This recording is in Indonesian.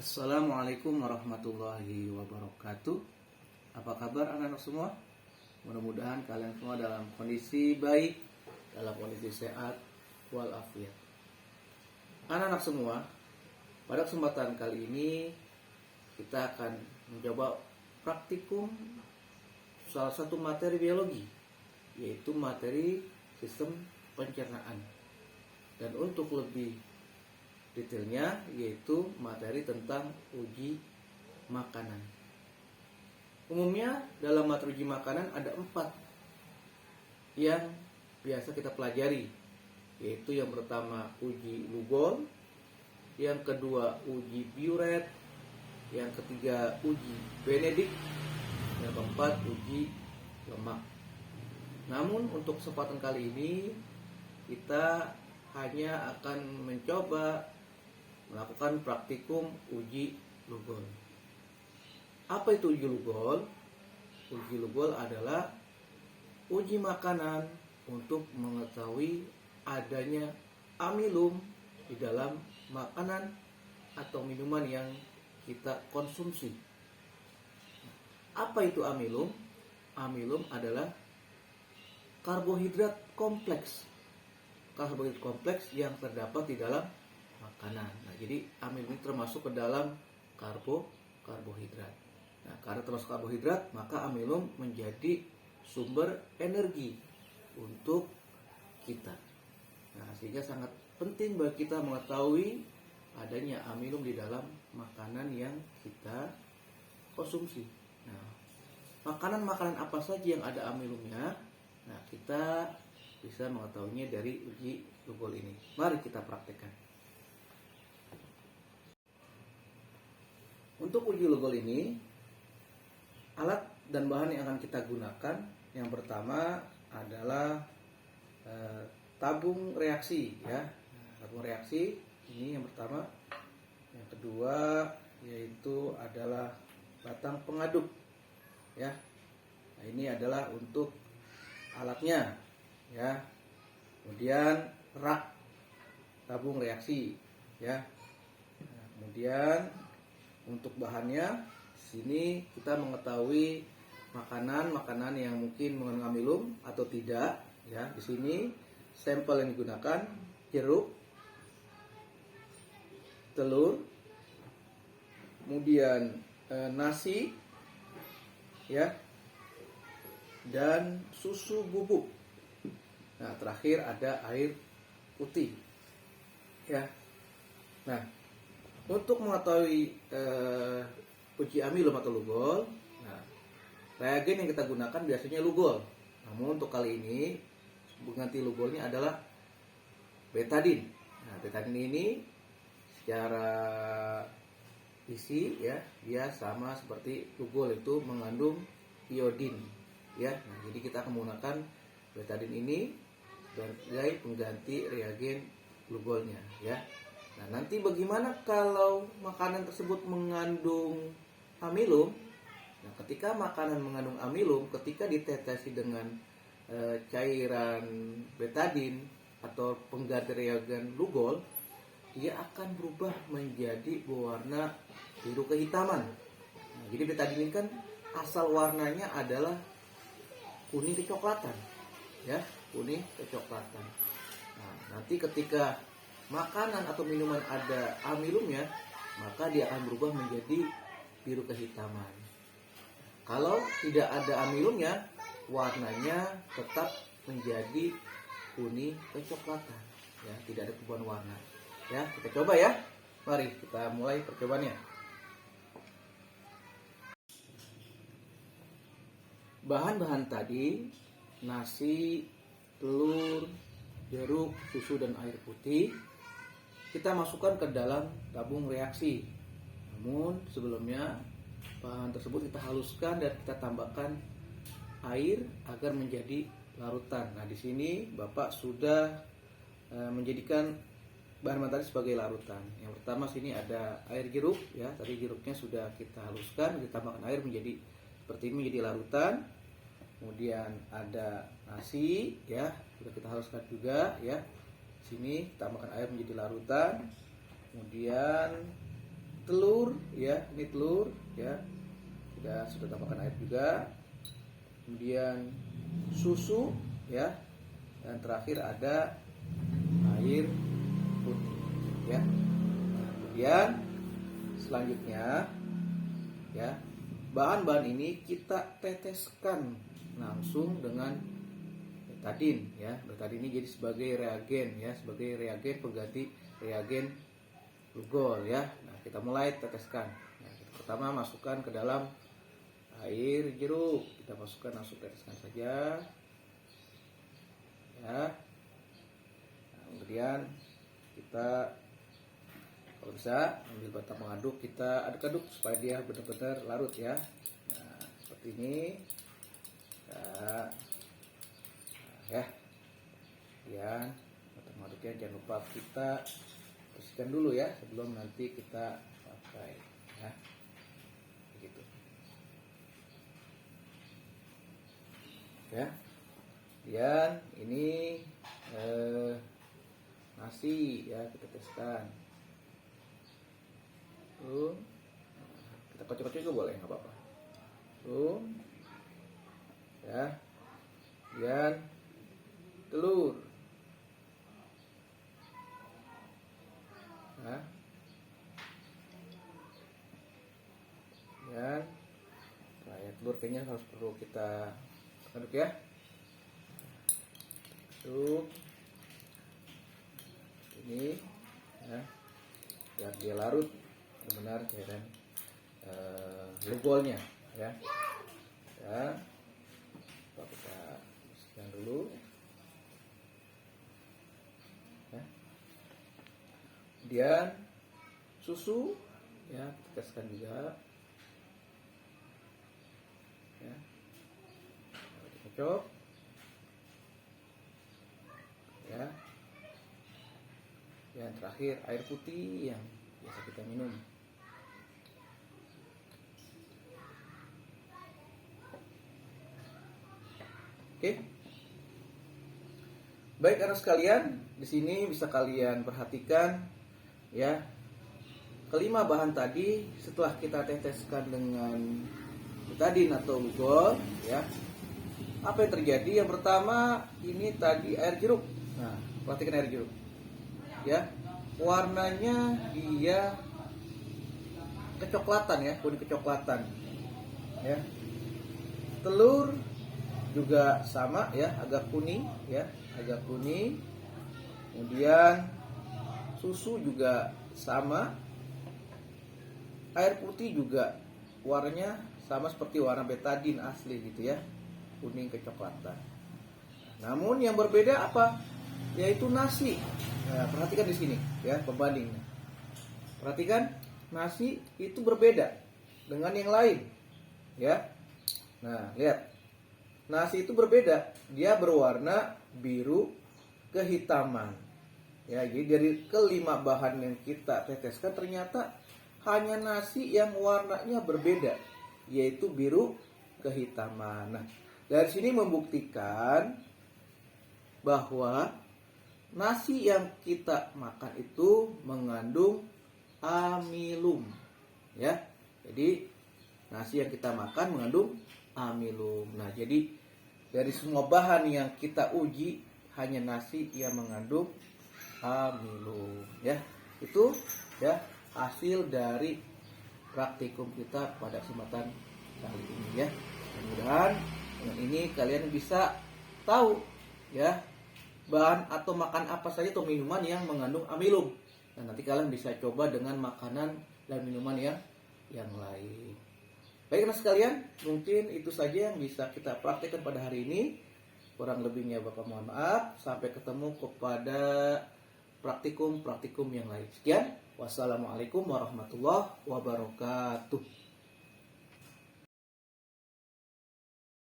Assalamualaikum warahmatullahi wabarakatuh. Apa kabar anak-anak semua? Mudah-mudahan kalian semua dalam kondisi baik, dalam kondisi sehat walafiat. Anak-anak semua, pada kesempatan kali ini kita akan mencoba praktikum salah satu materi biologi, yaitu materi sistem pencernaan. Dan untuk lebih detailnya yaitu materi tentang uji makanan. Umumnya dalam materi uji makanan ada 4 yang biasa kita pelajari, yaitu yang pertama uji Lugol, yang kedua uji Biuret, yang ketiga uji Benedict, yang keempat uji lemak. Namun untuk kesempatan kali ini kita hanya akan mencoba melakukan praktikum uji Lugol. Apa itu uji Lugol? Uji Lugol adalah uji makanan untuk mengetahui adanya amilum di dalam makanan atau minuman yang kita konsumsi. Apa itu amilum? Amilum adalah karbohidrat kompleks. Karbohidrat kompleks yang terdapat di dalam makanan. Nah, jadi amilum ini termasuk ke dalam karbohidrat. Nah, karena termasuk karbohidrat, maka amilum menjadi sumber energi untuk kita. Nah, sehingga sangat penting bagi kita mengetahui adanya amilum di dalam makanan yang kita konsumsi. Nah, makanan-makanan apa saja yang ada amilumnya? Nah, kita bisa mengetahuinya dari uji Lugol ini. Mari kita praktekkan. Untuk uji Lugol ini, alat dan bahan yang akan kita gunakan yang pertama adalah tabung reaksi, ya. Tabung reaksi ini yang pertama. Yang kedua yaitu adalah batang pengaduk, ya. Nah, ini adalah untuk alatnya, ya. Kemudian rak tabung reaksi, ya. Nah, kemudian untuk bahannya, sini kita mengetahui makanan yang mungkin mengandung amilum atau tidak, ya. Di sini sampel yang digunakan jeruk, telur, kemudian nasi, ya, dan susu bubuk. Nah, terakhir ada air putih, ya. Nah, untuk mengetahui uji amilum atau Lugol, nah, reagen yang kita gunakan biasanya Lugol. Namun untuk kali ini pengganti Lugolnya adalah betadin. Nah, betadin ini secara isi, ya, dia sama seperti Lugol, itu mengandung iodin, ya. Nah, jadi kita akan menggunakan betadin ini sebagai pengganti reagen Lugolnya, ya. Nah, nanti bagaimana kalau makanan tersebut mengandung amilum? Nah, ketika makanan mengandung amilum, ketika ditetesi dengan cairan betadin atau pengganti reagen Lugol, dia akan berubah menjadi berwarna biru kehitaman. Nah, jadi betadin ini kan asal warnanya adalah kuning kecoklatan, ya, kuning kecoklatan. Nah, nanti ketika makanan atau minuman ada amilumnya, maka dia akan berubah menjadi biru kehitaman. Kalau tidak ada amilumnya, warnanya tetap menjadi kuning kecoklatan, ya, tidak ada perubahan warna. Ya, kita coba, ya. Mari kita mulai percobaannya. Bahan-bahan tadi, nasi, telur, jeruk, susu, dan air putih, kita masukkan ke dalam tabung reaksi. Namun sebelumnya bahan tersebut kita haluskan dan kita tambahkan air agar menjadi larutan. Nah, di sini Bapak sudah menjadikan bahan-bahan tadi sebagai larutan. Yang pertama sini ada air jeruk, ya. Tadi jeruknya sudah kita haluskan, ditambahkan air menjadi seperti ini, menjadi larutan. Kemudian ada nasi, ya, sudah kita haluskan juga, ya. Sini tambahkan air menjadi larutan. Kemudian telur ya, ini telur ya, kita sudah tambahkan air juga, kemudian susu ya, dan terakhir ada air putih ya. Nah, kemudian selanjutnya ya, bahan-bahan ini kita teteskan langsung dengan betadin ya. Betadin ini jadi sebagai reagen ya, sebagai reagen pengganti reagen glukol ya. Nah, kita mulai teteskan. Nah, kita pertama masukkan ke dalam air jeruk, kita masukkan, langsung teteskan saja ya. Nah, kemudian kita kalau bisa ambil batang mengaduk, kita aduk-aduk supaya dia benar-benar larut ya. Nah, seperti ini ya, ya. Kemudian batang mengaduknya jangan lupa kita bersihkan dulu ya sebelum nanti kita pakai ya, begitu ya. Kemudian ini nasi ya, kita teskan tuh, kita kocok-kocok juga boleh, nggak apa-apa tuh ya. Kemudian telur ya, dan telur kayaknya harus perlu kita aduk ya, aduk ini ya, biar dia larut benar cairan glukosnya ya. Ya, kita bersihkan dulu ya. Kemudian susu ya, teteskan juga ya, dikocok ya. Yang terakhir air putih yang biasa kita minum. Oke. Baik anak sekalian, di sini bisa kalian perhatikan ya, kelima bahan tadi setelah kita teteskan dengan betadin atau glukol ya, apa yang terjadi? Yang pertama ini tadi air jeruk. Nah, perhatikan air jeruk ya, warnanya dia kecoklatan ya, kuning kecoklatan ya. Telur juga sama ya, agak kuning ya, agak kuning. Kemudian susu juga sama, air putih juga warnanya sama seperti warna betadin asli gitu ya, kuning kecoklatan. Namun yang berbeda apa? Yaitu nasi. Nah, perhatikan di sini ya pembandingnya. Perhatikan nasi itu berbeda dengan yang lain ya. Nah, lihat. Nasi itu berbeda, dia berwarna biru kehitaman. Ya, jadi dari kelima bahan yang kita teteskan ternyata hanya nasi yang warnanya berbeda, yaitu biru kehitaman. Nah, dari sini membuktikan bahwa nasi yang kita makan itu mengandung amilum. Ya, jadi nasi yang kita makan mengandung amilum. Nah, jadi dari semua bahan yang kita uji hanya nasi yang mengandung amilum ya. Itu ya hasil dari praktikum kita pada kesempatan kali ini ya. Mudah-mudahan dengan ini kalian bisa tahu ya bahan atau makan apa saja atau minuman yang mengandung amilum. Dan nanti kalian bisa coba dengan makanan dan minuman yang lain. Baik anak sekalian, mungkin itu saja yang bisa kita praktekkan pada hari ini. Kurang lebihnya Bapak mohon maaf. Sampai ketemu kepada praktikum yang lain. Sekian. Wassalamualaikum warahmatullahi wabarakatuh.